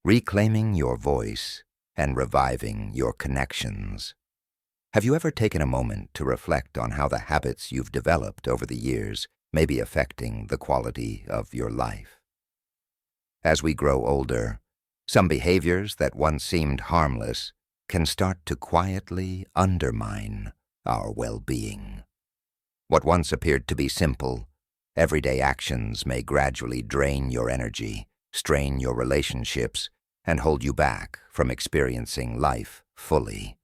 reclaiming your voice and reviving your connections. Have you ever taken a moment to reflect on how the habits you've developed over the years may be affecting the quality of your life? As we grow older, some behaviors that once seemed harmless can start to quietly undermine our well-being. What once appeared to be simple, everyday actions may gradually drain your energy, strain your relationships, and hold you back from experiencing life fully.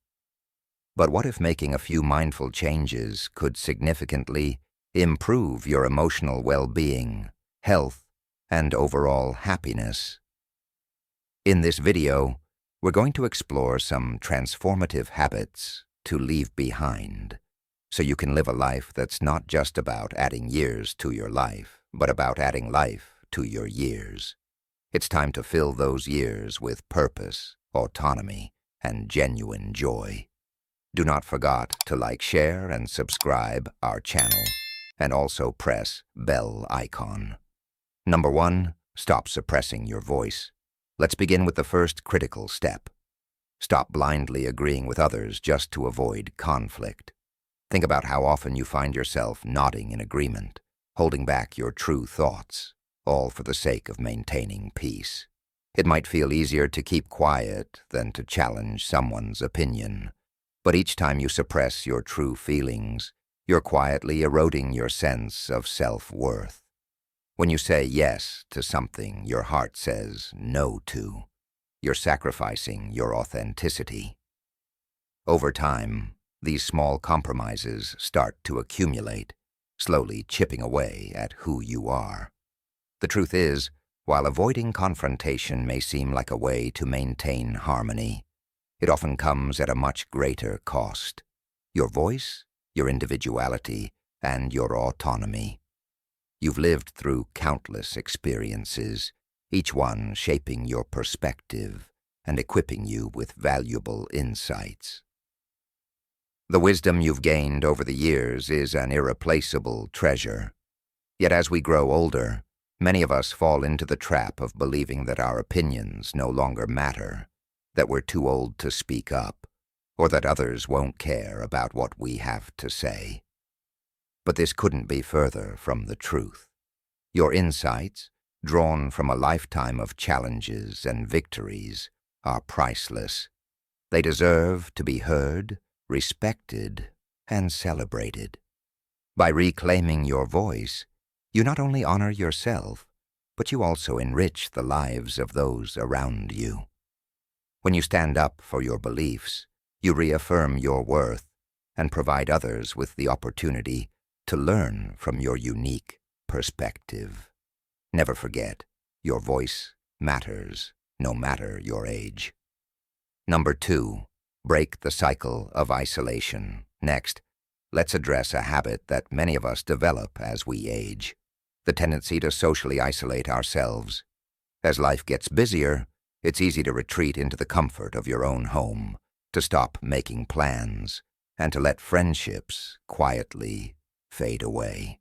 But what if making a few mindful changes could significantly improve your emotional well-being, health, and overall happiness? In this video, we're going to explore some transformative habits to leave behind, so you can live a life that's not just about adding years to your life, but about adding life to your years. It's time to fill those years with purpose, autonomy, and genuine joy. Do not forget to like, share, and subscribe our channel, and also press bell icon. Number 1, stop suppressing your voice. Let's begin with the first critical step. Stop blindly agreeing with others just to avoid conflict. Think about how often you find yourself nodding in agreement, holding back your true thoughts, all for the sake of maintaining peace. It might feel easier to keep quiet than to challenge someone's opinion, but each time you suppress your true feelings, you're quietly eroding your sense of self-worth. When you say yes to something your heart says no to, you're sacrificing your authenticity. Over time, these small compromises start to accumulate, slowly chipping away at who you are. The truth is, while avoiding confrontation may seem like a way to maintain harmony, it often comes at a much greater cost. Your voice, your individuality, and your autonomy. You've lived through countless experiences, each one shaping your perspective and equipping you with valuable insights. The wisdom you've gained over the years is an irreplaceable treasure. Yet as we grow older, many of us fall into the trap of believing that our opinions no longer matter, that we're too old to speak up, or that others won't care about what we have to say. But this couldn't be further from the truth. Your insights, drawn from a lifetime of challenges and victories, are priceless. They deserve to be heard, respected, and celebrated. By reclaiming your voice, you not only honor yourself, but you also enrich the lives of those around you. When you stand up for your beliefs, you reaffirm your worth and provide others with the opportunity to learn from your unique perspective. Never forget, your voice matters, no matter your age. Number 2, break the cycle of isolation. Next, let's address a habit that many of us develop as we age, the tendency to socially isolate ourselves. As life gets busier, it's easy to retreat into the comfort of your own home, to stop making plans, and to let friendships quietly fade away.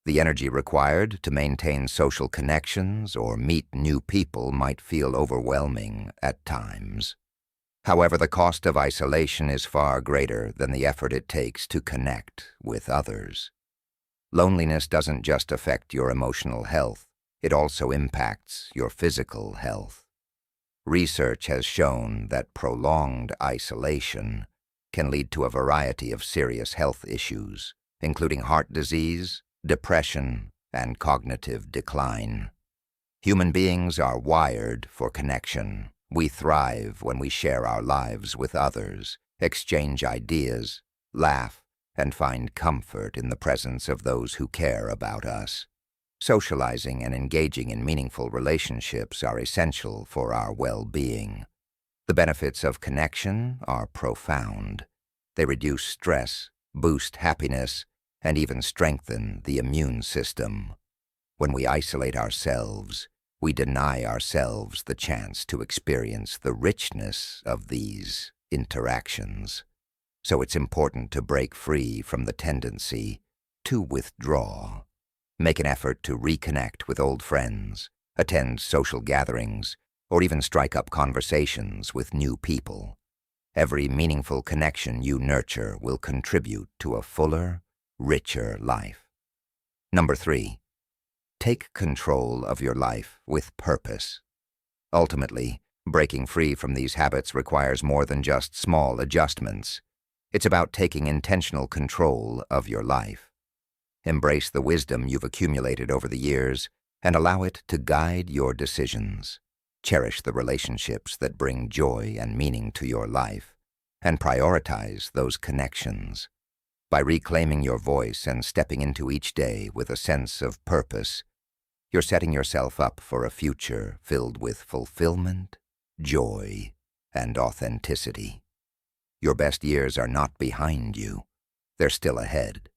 The energy required to maintain social connections or meet new people might feel overwhelming at times. However, the cost of isolation is far greater than the effort it takes to connect with others. Loneliness doesn't just affect your emotional health, it also impacts your physical health. Research has shown that prolonged isolation can lead to a variety of serious health issues, including heart disease, depression, and cognitive decline. Human beings are wired for connection. We thrive when we share our lives with others, exchange ideas, laugh, and find comfort in the presence of those who care about us. Socializing and engaging in meaningful relationships are essential for our well-being. The benefits of connection are profound. They reduce stress, boost happiness, and even strengthen the immune system. When we isolate ourselves, we deny ourselves the chance to experience the richness of these interactions. So it's important to break free from the tendency to withdraw. Make an effort to reconnect with old friends, attend social gatherings, or even strike up conversations with new people. Every meaningful connection you nurture will contribute to a fuller, richer life. Number 3, take control of your life with purpose. Ultimately, breaking free from these habits requires more than just small adjustments. It's about taking intentional control of your life. Embrace the wisdom you've accumulated over the years and allow it to guide your decisions. Cherish the relationships that bring joy and meaning to your life, and prioritize those connections. By reclaiming your voice and stepping into each day with a sense of purpose, you're setting yourself up for a future filled with fulfillment, joy, and authenticity. Your best years are not behind you. They're still ahead.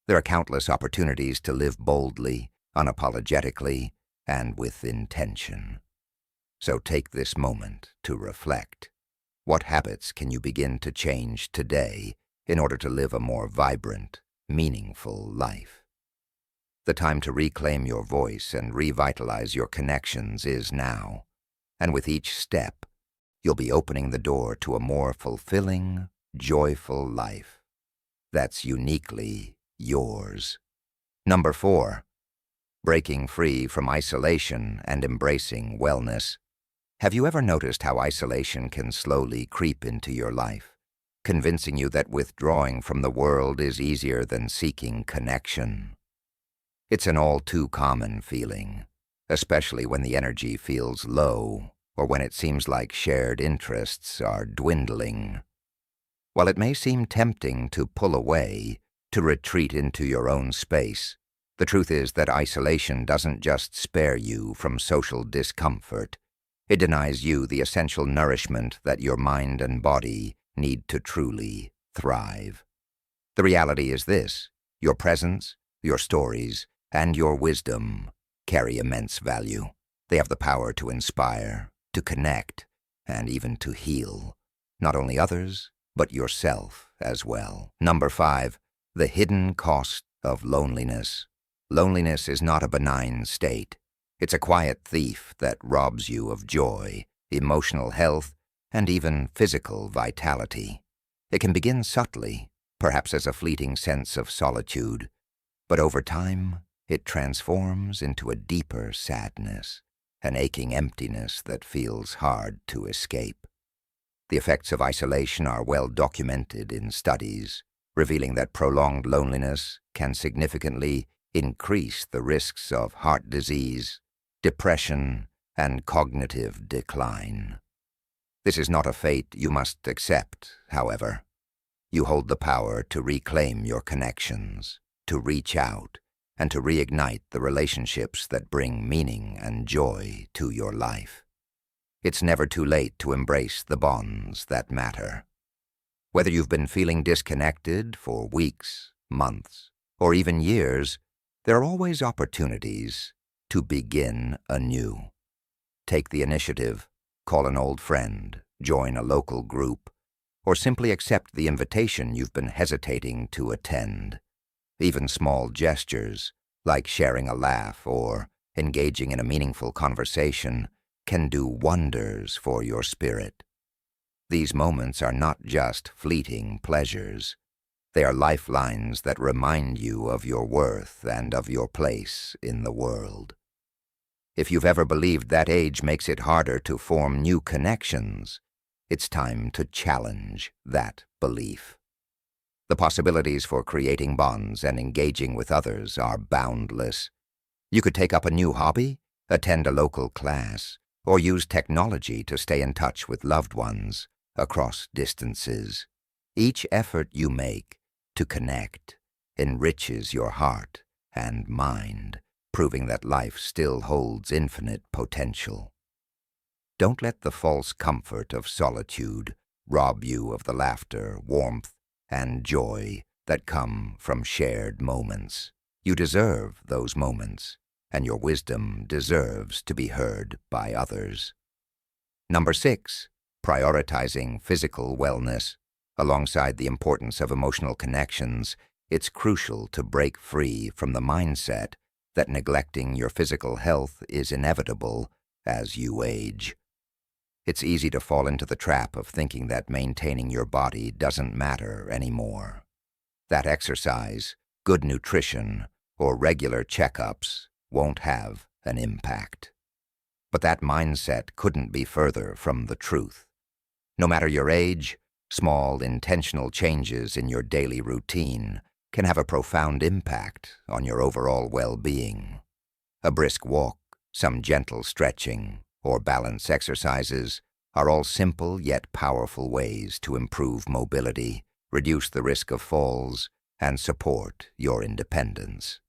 There are countless opportunities to live boldly, unapologetically, and with intention. So take this moment to reflect. What habits can you begin to change today in order to live a more vibrant, meaningful life? The time to reclaim your voice and revitalize your connections is now, and with each step, you'll be opening the door to a more fulfilling, joyful life that's uniquely yours. Number 4, breaking free from isolation and embracing wellness. Have you ever noticed how isolation can slowly creep into your life, convincing you that withdrawing from the world is easier than seeking connection? It's an all too common feeling, especially when the energy feels low or when it seems like shared interests are dwindling. While it may seem tempting to pull away, to retreat into your own space, the truth is that isolation doesn't just spare you from social discomfort. It denies you the essential nourishment that your mind and body need to truly thrive. The reality is this: your presence, your stories, and your wisdom carry immense value. They have the power to inspire, to connect, and even to heal, not only others, but yourself as well. Number 5, the hidden cost of loneliness. Loneliness is not a benign state. It's a quiet thief that robs you of joy, emotional health, and even physical vitality. It can begin subtly, perhaps as a fleeting sense of solitude, but over time, it transforms into a deeper sadness, an aching emptiness that feels hard to escape. The effects of isolation are well documented in studies, revealing that prolonged loneliness can significantly increase the risks of heart disease, depression, and cognitive decline. This is not a fate you must accept, however. You hold the power to reclaim your connections, to reach out, and to reignite the relationships that bring meaning and joy to your life. It's never too late to embrace the bonds that matter. Whether you've been feeling disconnected for weeks, months, or even years, there are always opportunities to begin anew. Take the initiative, call an old friend, join a local group, or simply accept the invitation you've been hesitating to attend. Even small gestures, like sharing a laugh or engaging in a meaningful conversation, can do wonders for your spirit. These moments are not just fleeting pleasures. They are lifelines that remind you of your worth and of your place in the world. If you've ever believed that age makes it harder to form new connections, it's time to challenge that belief. The possibilities for creating bonds and engaging with others are boundless. You could take up a new hobby, attend a local class, or use technology to stay in touch with loved ones across distances. Each effort you make to connect enriches your heart and mind, proving that life still holds infinite potential. Don't let the false comfort of solitude rob you of the laughter, warmth, and joy that come from shared moments. You deserve those moments, and your wisdom deserves to be heard by others. Number 6, prioritizing physical wellness. Alongside the importance of emotional connections, it's crucial to break free from the mindset that neglecting your physical health is inevitable as you age. It's easy to fall into the trap of thinking that maintaining your body doesn't matter anymore. That exercise, good nutrition, or regular checkups won't have an impact. But that mindset couldn't be further from the truth. No matter your age, small intentional changes in your daily routine can have a profound impact on your overall well-being. A brisk walk, some gentle stretching, or balance exercises are all simple yet powerful ways to improve mobility, reduce the risk of falls, and support your independence.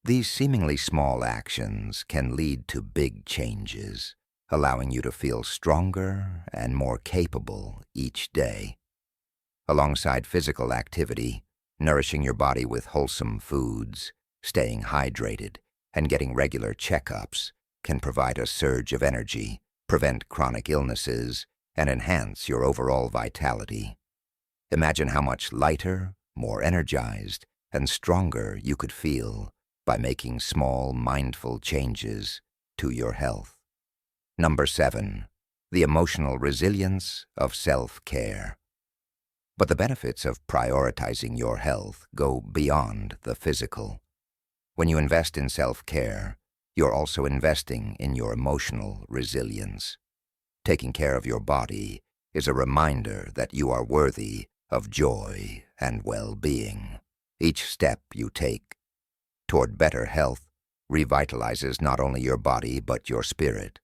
These seemingly small actions can lead to big changes, allowing you to feel stronger and more capable each day. Alongside physical activity, nourishing your body with wholesome foods, staying hydrated, and getting regular checkups can provide a surge of energy, prevent chronic illnesses, and enhance your overall vitality. Imagine how much lighter, more energized, and stronger you could feel by making small, mindful changes to your health. Number 7, the emotional resilience of self-care. But the benefits of prioritizing your health go beyond the physical. When you invest in self-care, you're also investing in your emotional resilience. Taking care of your body is a reminder that you are worthy of joy and well-being. Each step you take toward better health revitalizes not only your body but your spirit,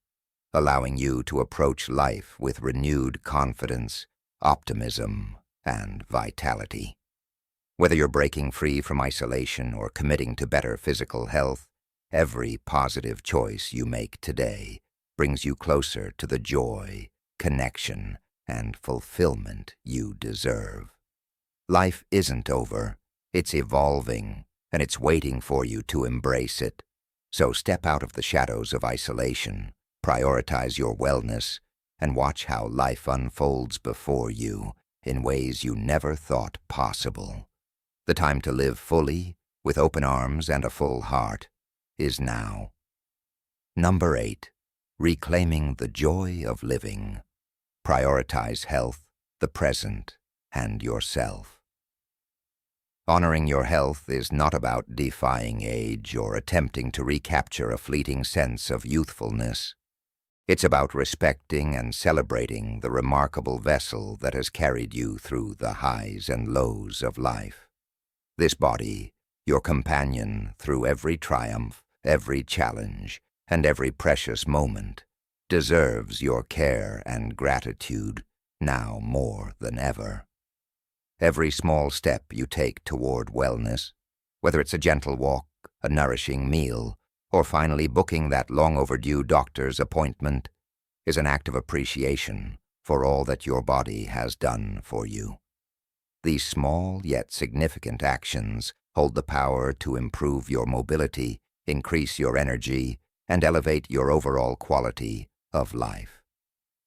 allowing you to approach life with renewed confidence, optimism, and vitality. Whether you're breaking free from isolation or committing to better physical health, every positive choice you make today brings you closer to the joy, connection, and fulfillment you deserve. Life isn't over, it's evolving, and it's waiting for you to embrace it. So step out of the shadows of isolation, prioritize your wellness, and watch how life unfolds before you in ways you never thought possible. The time to live fully, with open arms and a full heart, is now. Number 8, reclaiming the joy of living. Prioritize health, the present, and yourself. Honoring your health is not about defying age or attempting to recapture a fleeting sense of youthfulness. It's about respecting and celebrating the remarkable vessel that has carried you through the highs and lows of life. This body, your companion through every triumph, every challenge, and every precious moment, deserves your care and gratitude now more than ever. Every small step you take toward wellness, whether it's a gentle walk, a nourishing meal, or finally booking that long-overdue doctor's appointment, is an act of appreciation for all that your body has done for you. These small yet significant actions hold the power to improve your mobility, increase your energy, and elevate your overall quality of life.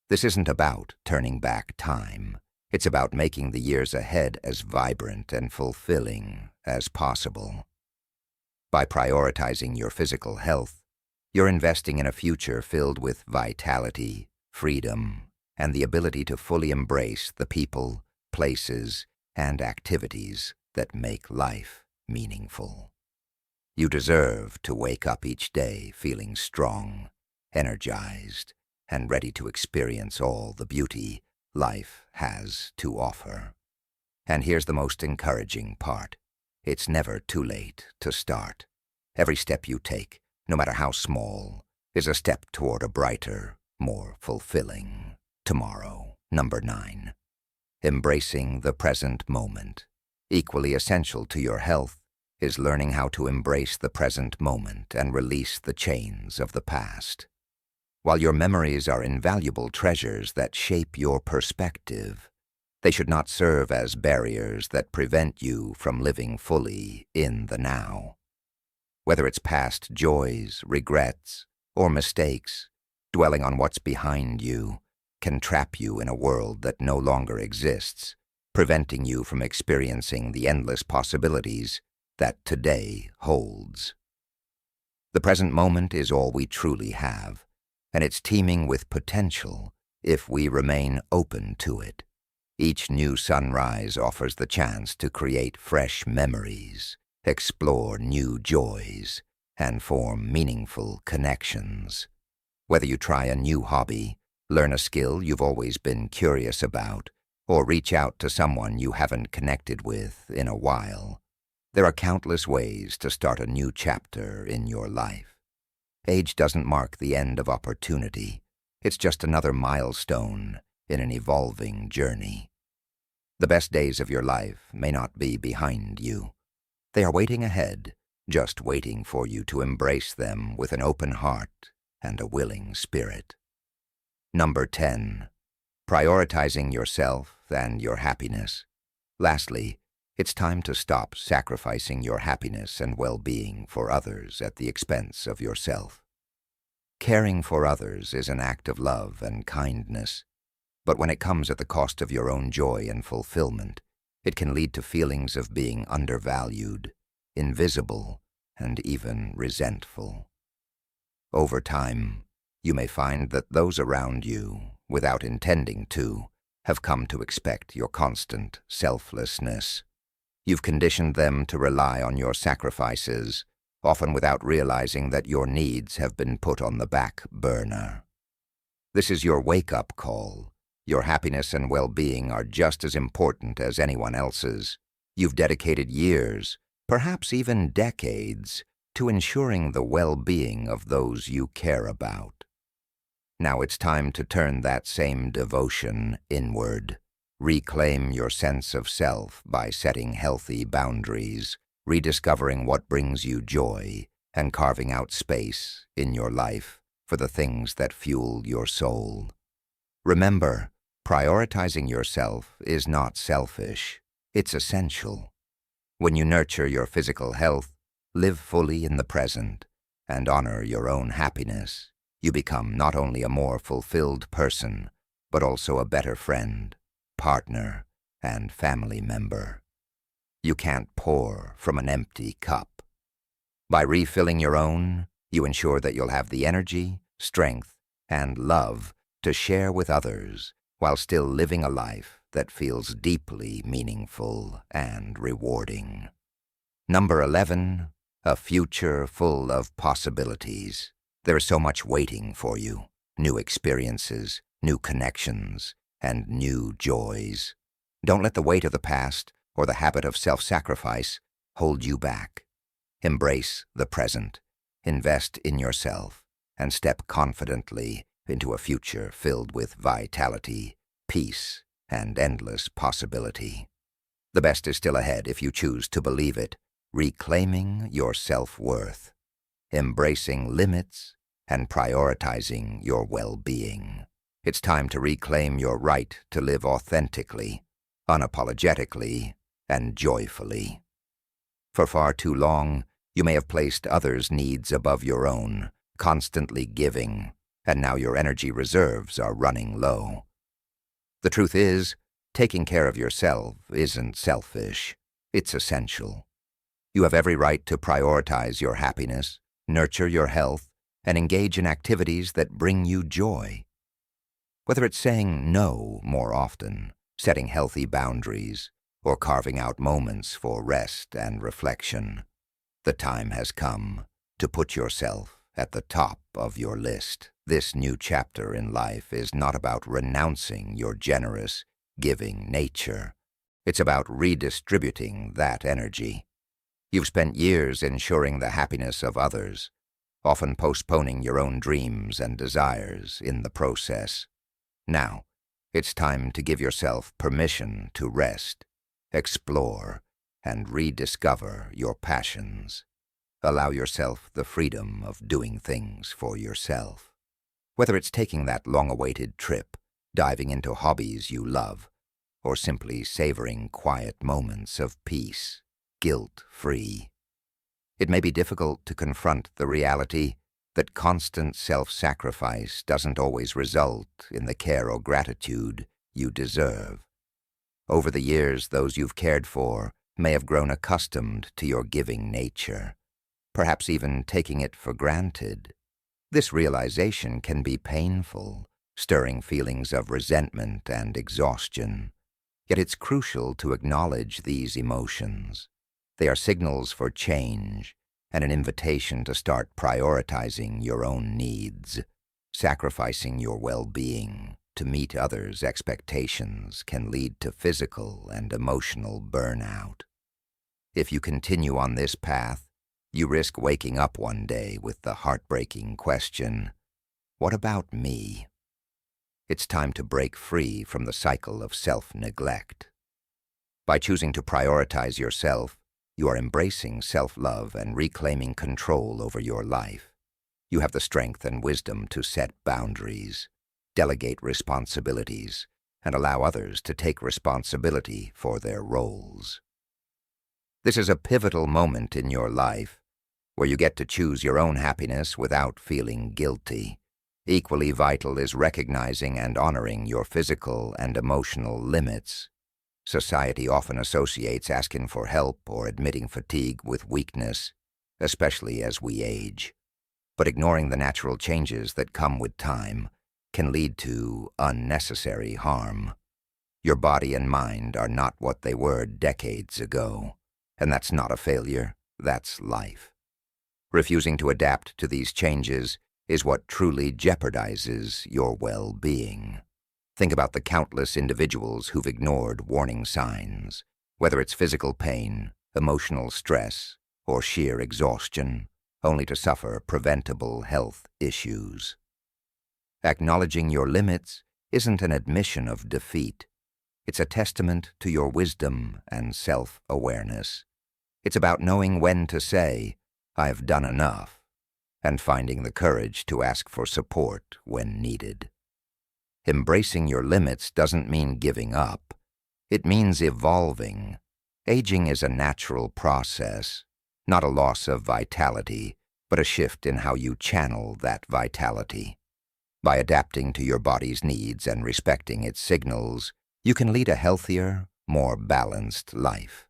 This isn't about turning back time. It's about making the years ahead as vibrant and fulfilling as possible. By prioritizing your physical health, you're investing in a future filled with vitality, freedom, and the ability to fully embrace the people, places, and activities that make life meaningful. You deserve to wake up each day feeling strong, energized, and ready to experience all the beauty life has to offer. And here's the most encouraging part. It's never too late to start. Every step you take, no matter how small, is a step toward a brighter, more fulfilling tomorrow. Number 9. Embracing the present moment. Equally essential to your health is learning how to embrace the present moment and release the chains of the past. While your memories are invaluable treasures that shape your perspective, they should not serve as barriers that prevent you from living fully in the now. Whether it's past joys, regrets, or mistakes, dwelling on what's behind you can trap you in a world that no longer exists, preventing you from experiencing the endless possibilities that today holds. The present moment is all we truly have, and it's teeming with potential if we remain open to it. Each new sunrise offers the chance to create fresh memories, explore new joys, and form meaningful connections. Whether you try a new hobby, learn a skill you've always been curious about, or reach out to someone you haven't connected with in a while, there are countless ways to start a new chapter in your life. Age doesn't mark the end of opportunity. It's just another milestone in an evolving journey. The best days of your life may not be behind you. They are waiting ahead, just waiting for you to embrace them with an open heart and a willing spirit. Number 10. Prioritizing yourself and your happiness. Lastly, it's time to stop sacrificing your happiness and well-being for others at the expense of yourself. Caring for others is an act of love and kindness, but when it comes at the cost of your own joy and fulfillment, it can lead to feelings of being undervalued, invisible, and even resentful. Over time, you may find that those around you, without intending to, have come to expect your constant selflessness. You've conditioned them to rely on your sacrifices, often without realizing that your needs have been put on the back burner. This is your wake-up call. Your happiness and well-being are just as important as anyone else's. You've dedicated years, perhaps even decades, to ensuring the well-being of those you care about. Now it's time to turn that same devotion inward. Reclaim your sense of self by setting healthy boundaries, rediscovering what brings you joy, and carving out space in your life for the things that fuel your soul. Remember, prioritizing yourself is not selfish, it's essential. When you nurture your physical health, live fully in the present, and honor your own happiness, you become not only a more fulfilled person, but also a better friend, partner, and family member. You can't pour from an empty cup. By refilling your own, you ensure that you'll have the energy, strength, and love to share with others while still living a life that feels deeply meaningful and rewarding. Number 11, a future full of possibilities. There is so much waiting for you. New experiences, new connections, and new joys. Don't let the weight of the past or the habit of self-sacrifice hold you back. Embrace the present, invest in yourself, and step confidently into a future filled with vitality, peace, and endless possibility. The best is still ahead if you choose to believe it. Reclaiming your self-worth, embracing limits, and prioritizing your well-being. It's time to reclaim your right to live authentically, unapologetically, and joyfully. For far too long, you may have placed others' needs above your own, constantly giving, and now your energy reserves are running low. The truth is, taking care of yourself isn't selfish, it's essential. You have every right to prioritize your happiness, nurture your health, and engage in activities that bring you joy. Whether it's saying no more often, setting healthy boundaries, or carving out moments for rest and reflection, the time has come to put yourself at the top of your list. This new chapter in life is not about renouncing your generous, giving nature. It's about redistributing that energy. You've spent years ensuring the happiness of others, often postponing your own dreams and desires in the process. Now, it's time to give yourself permission to rest, explore, and rediscover your passions. Allow yourself the freedom of doing things for yourself. Whether it's taking that long-awaited trip, diving into hobbies you love, or simply savoring quiet moments of peace, guilt-free. It may be difficult to confront the reality that constant self-sacrifice doesn't always result in the care or gratitude you deserve. Over the years, those you've cared for may have grown accustomed to your giving nature, perhaps even taking it for granted. This realization can be painful, stirring feelings of resentment and exhaustion. Yet it's crucial to acknowledge these emotions. They are signals for change and an invitation to start prioritizing your own needs. Sacrificing your well-being to meet others' expectations can lead to physical and emotional burnout. If you continue on this path, you risk waking up one day with the heartbreaking question, "What about me?" It's time to break free from the cycle of self-neglect. By choosing to prioritize yourself, you are embracing self-love and reclaiming control over your life. You have the strength and wisdom to set boundaries, delegate responsibilities, and allow others to take responsibility for their roles. This is a pivotal moment in your life where you get to choose your own happiness without feeling guilty. Equally vital is recognizing and honoring your physical and emotional limits. Society often associates asking for help or admitting fatigue with weakness, especially as we age. But ignoring the natural changes that come with time can lead to unnecessary harm. Your body and mind are not what they were decades ago, and that's not a failure, that's life. Refusing to adapt to these changes is what truly jeopardizes your well-being. Think about the countless individuals who've ignored warning signs, whether it's physical pain, emotional stress, or sheer exhaustion, only to suffer preventable health issues. Acknowledging your limits isn't an admission of defeat. It's a testament to your wisdom and self-awareness. It's about knowing when to say, "I've done enough," and finding the courage to ask for support when needed. Embracing your limits doesn't mean giving up. It means evolving. Aging is a natural process, not a loss of vitality, but a shift in how you channel that vitality. By adapting to your body's needs and respecting its signals, you can lead a healthier, more balanced life.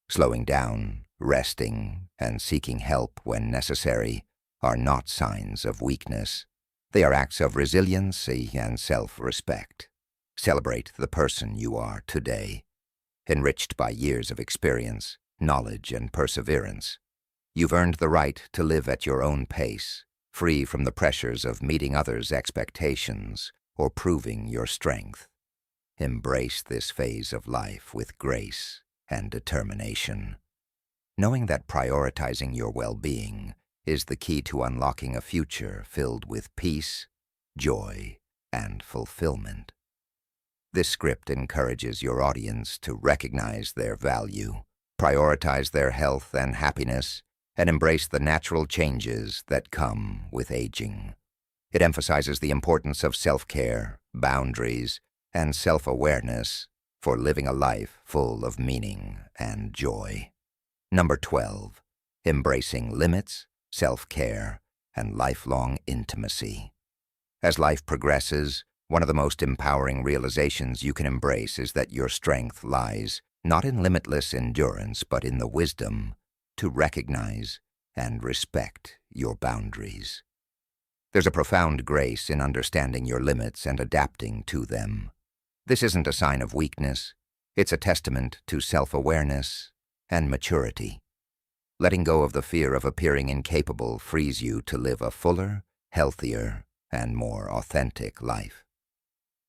Slowing down, resting, and seeking help when necessary are not signs of weakness. They are acts of resiliency and self-respect. Celebrate the person you are today, enriched by years of experience, knowledge, and perseverance. You've earned the right to live at your own pace, free from the pressures of meeting others' expectations or proving your strength. Embrace this phase of life with grace and determination, knowing that prioritizing your well-being is the key to unlocking a future filled with peace, joy, and fulfillment. This script encourages your audience to recognize their value, prioritize their health and happiness, and embrace the natural changes that come with aging. It emphasizes the importance of self-care, boundaries, and self-awareness for living a life full of meaning and joy. Number 12, embracing limits, self-care, and lifelong intimacy. As life progresses, one of the most empowering realizations you can embrace is that your strength lies not in limitless endurance, but in the wisdom to recognize and respect your boundaries. There's a profound grace in understanding your limits and adapting to them. This isn't a sign of weakness. It's a testament to self-awareness and maturity. Letting go of the fear of appearing incapable frees you to live a fuller, healthier, and more authentic life.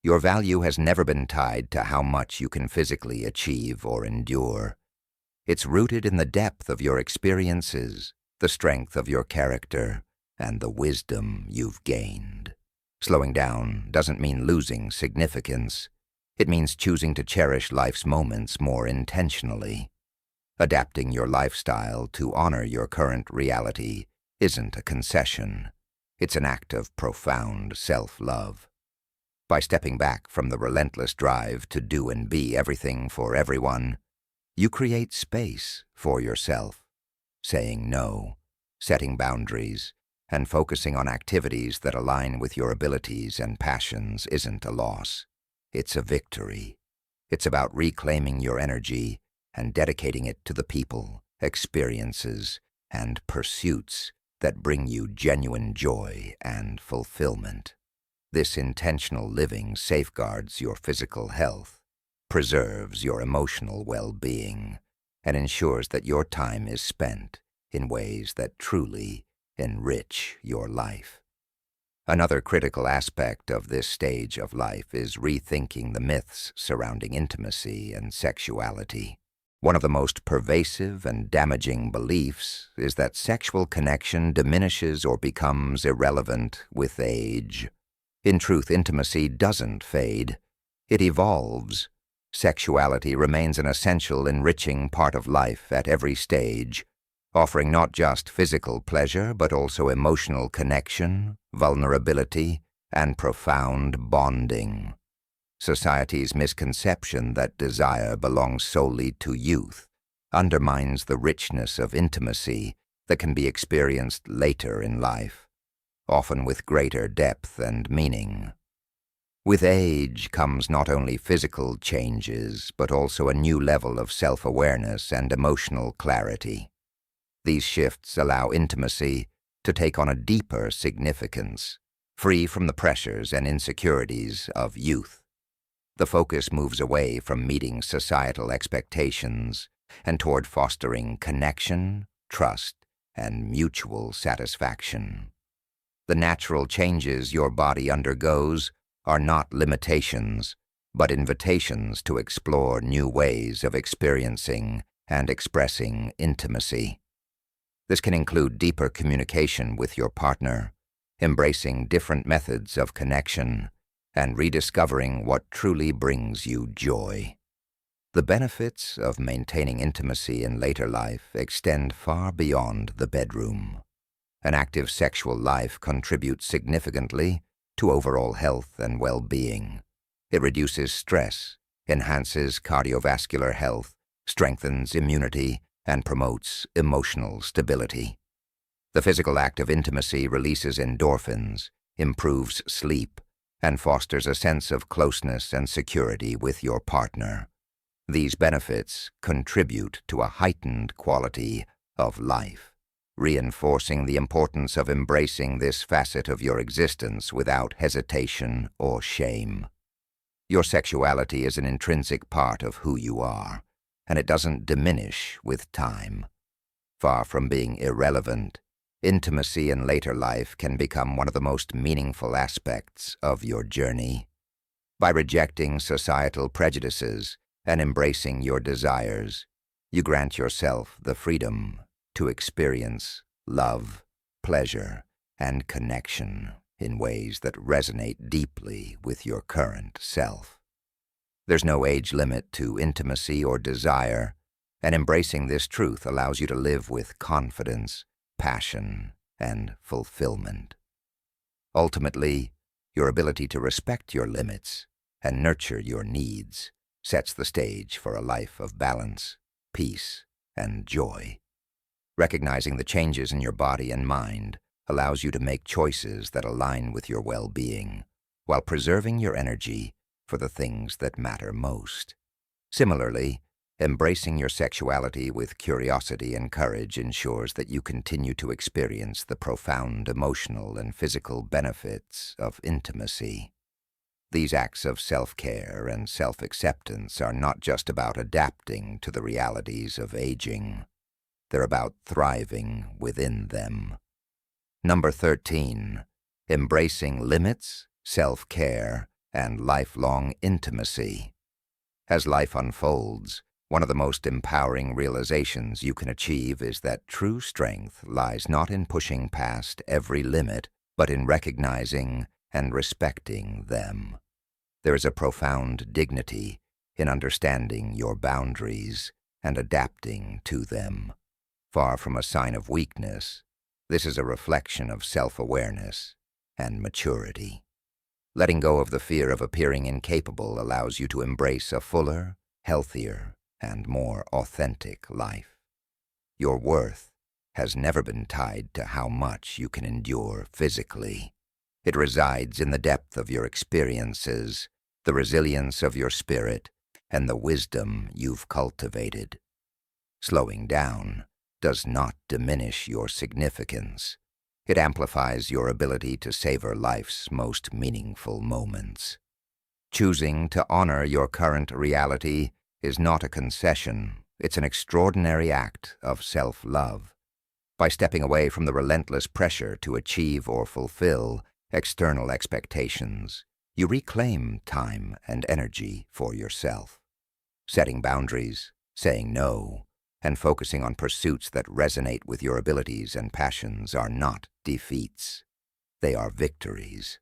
Your value has never been tied to how much you can physically achieve or endure. It's rooted in the depth of your experiences, the strength of your character, and the wisdom you've gained. Slowing down doesn't mean losing significance. It means choosing to cherish life's moments more intentionally. Adapting your lifestyle to honor your current reality isn't a concession. It's an act of profound self-love. By stepping back from the relentless drive to do and be everything for everyone, you create space for yourself. Saying no, setting boundaries, and focusing on activities that align with your abilities and passions isn't a loss. It's a victory. It's about reclaiming your energy and dedicating it to the people, experiences, and pursuits that bring you genuine joy and fulfillment. This intentional living safeguards your physical health, preserves your emotional well-being, and ensures that your time is spent in ways that truly enrich your life. Another critical aspect of this stage of life is rethinking the myths surrounding intimacy and sexuality. One of the most pervasive and damaging beliefs is that sexual connection diminishes or becomes irrelevant with age. In truth, intimacy doesn't fade. It evolves. Sexuality remains an essential, enriching part of life at every stage, offering not just physical pleasure but also emotional connection, vulnerability, and profound bonding. Society's misconception that desire belongs solely to youth undermines the richness of intimacy that can be experienced later in life, often with greater depth and meaning. With age comes not only physical changes, but also a new level of self-awareness and emotional clarity. These shifts allow intimacy to take on a deeper significance, free from the pressures and insecurities of youth. The focus moves away from meeting societal expectations and toward fostering connection, trust, and mutual satisfaction. The natural changes your body undergoes are not limitations, but invitations to explore new ways of experiencing and expressing intimacy. This can include deeper communication with your partner, embracing different methods of connection, and rediscovering what truly brings you joy. The benefits of maintaining intimacy in later life extend far beyond the bedroom. An active sexual life contributes significantly to overall health and well-being. It reduces stress, enhances cardiovascular health, strengthens immunity, and promotes emotional stability. The physical act of intimacy releases endorphins, improves sleep, and fosters a sense of closeness and security with your partner. These benefits contribute to a heightened quality of life, reinforcing the importance of embracing this facet of your existence without hesitation or shame. Your sexuality is an intrinsic part of who you are, and it doesn't diminish with time. Far from being irrelevant, intimacy in later life can become one of the most meaningful aspects of your journey. By rejecting societal prejudices and embracing your desires, you grant yourself the freedom to experience love, pleasure, and connection in ways that resonate deeply with your current self. There's no age limit to intimacy or desire, and embracing this truth allows you to live with confidence, passion, and fulfillment. Ultimately, your ability to respect your limits and nurture your needs sets the stage for a life of balance, peace, and joy. Recognizing the changes in your body and mind allows you to make choices that align with your well-being, while preserving your energy for the things that matter most. Similarly, embracing your sexuality with curiosity and courage ensures that you continue to experience the profound emotional and physical benefits of intimacy. These acts of self-care and self-acceptance are not just about adapting to the realities of aging. They're about thriving within them. Number 13, embracing limits, self-care, and lifelong intimacy. As life unfolds, one of the most empowering realizations you can achieve is that true strength lies not in pushing past every limit, but in recognizing and respecting them. There is a profound dignity in understanding your boundaries and adapting to them. Far from a sign of weakness, this is a reflection of self-awareness and maturity. Letting go of the fear of appearing incapable allows you to embrace a fuller, healthier, and more authentic life. Your worth has never been tied to how much you can endure physically. It resides in the depth of your experiences, the resilience of your spirit, and the wisdom you've cultivated. Slowing down does not diminish your significance. It amplifies your ability to savor life's most meaningful moments. Choosing to honor your current reality is not a concession, it's an extraordinary act of self-love. By stepping away from the relentless pressure to achieve or fulfill external expectations, you reclaim time and energy for yourself. Setting boundaries, saying no, and focusing on pursuits that resonate with your abilities and passions are not defeats. They are victories.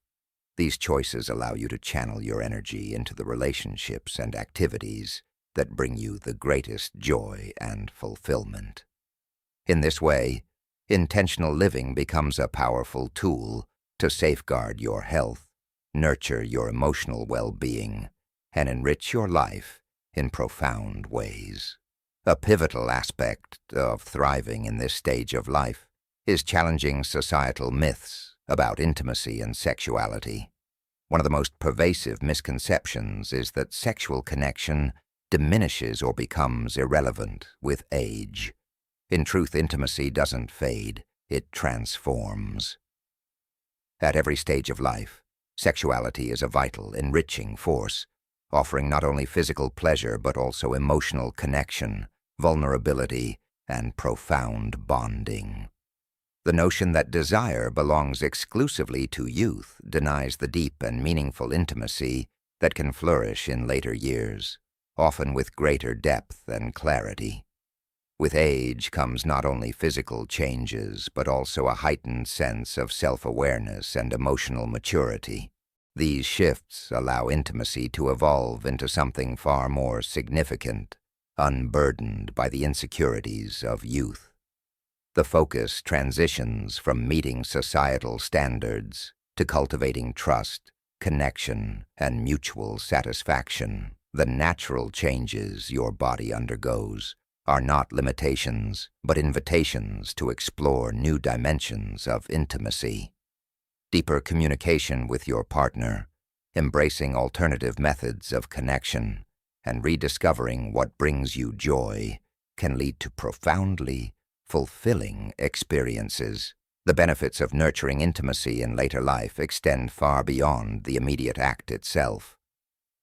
These choices allow you to channel your energy into the relationships and activities that bring you the greatest joy and fulfillment. In this way, intentional living becomes a powerful tool to safeguard your health, nurture your emotional well-being, and enrich your life in profound ways. A pivotal aspect of thriving in this stage of life is challenging societal myths about intimacy and sexuality. One of the most pervasive misconceptions is that sexual connection diminishes or becomes irrelevant with age. In truth, intimacy doesn't fade, it transforms. At every stage of life, sexuality is a vital, enriching force, offering not only physical pleasure but also emotional connection, vulnerability, and profound bonding. The notion that desire belongs exclusively to youth denies the deep and meaningful intimacy that can flourish in later years, often with greater depth and clarity. With age comes not only physical changes, but also a heightened sense of self-awareness and emotional maturity. These shifts allow intimacy to evolve into something far more significant, unburdened by the insecurities of youth. The focus transitions from meeting societal standards to cultivating trust, connection, and mutual satisfaction. The natural changes your body undergoes are not limitations, but invitations to explore new dimensions of intimacy. Deeper communication with your partner, embracing alternative methods of connection, and rediscovering what brings you joy can lead to profoundly fulfilling experiences. The benefits of nurturing intimacy in later life extend far beyond the immediate act itself.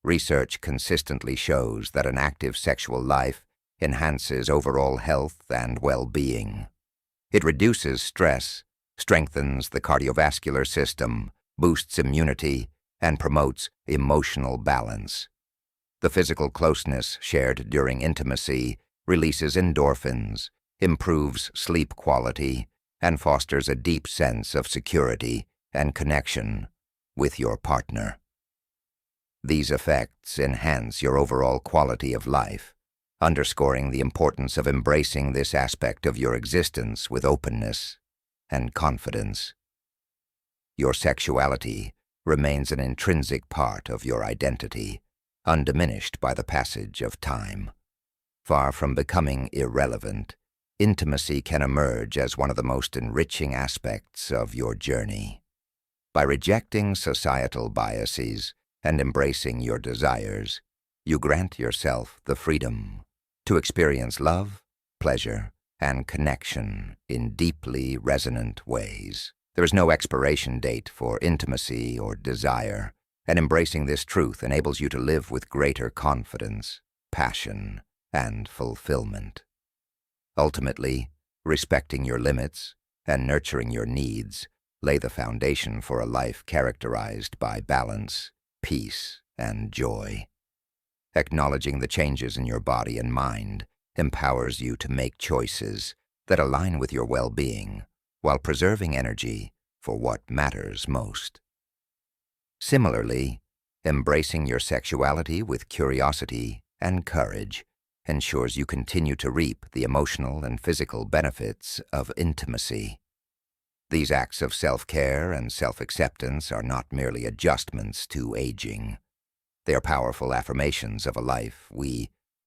Research consistently shows that an active sexual life enhances overall health and well-being. It reduces stress, strengthens the cardiovascular system, boosts immunity, and promotes emotional balance. The physical closeness shared during intimacy releases endorphins, improves sleep quality, and fosters a deep sense of security and connection with your partner. These effects enhance your overall quality of life, underscoring the importance of embracing this aspect of your existence with openness and confidence. Your sexuality remains an intrinsic part of your identity, undiminished by the passage of time. Far from becoming irrelevant, intimacy can emerge as one of the most enriching aspects of your journey. By rejecting societal biases and embracing your desires, you grant yourself the freedom to experience love, pleasure, and connection in deeply resonant ways. There is no expiration date for intimacy or desire, and embracing this truth enables you to live with greater confidence, passion, and fulfillment. Ultimately, respecting your limits and nurturing your needs lay the foundation for a life characterized by balance, peace, and joy. Acknowledging the changes in your body and mind empowers you to make choices that align with your well-being while preserving energy for what matters most. Similarly, embracing your sexuality with curiosity and courage ensures you continue to reap the emotional and physical benefits of intimacy. These acts of self-care and self-acceptance are not merely adjustments to aging. They are powerful affirmations of a life we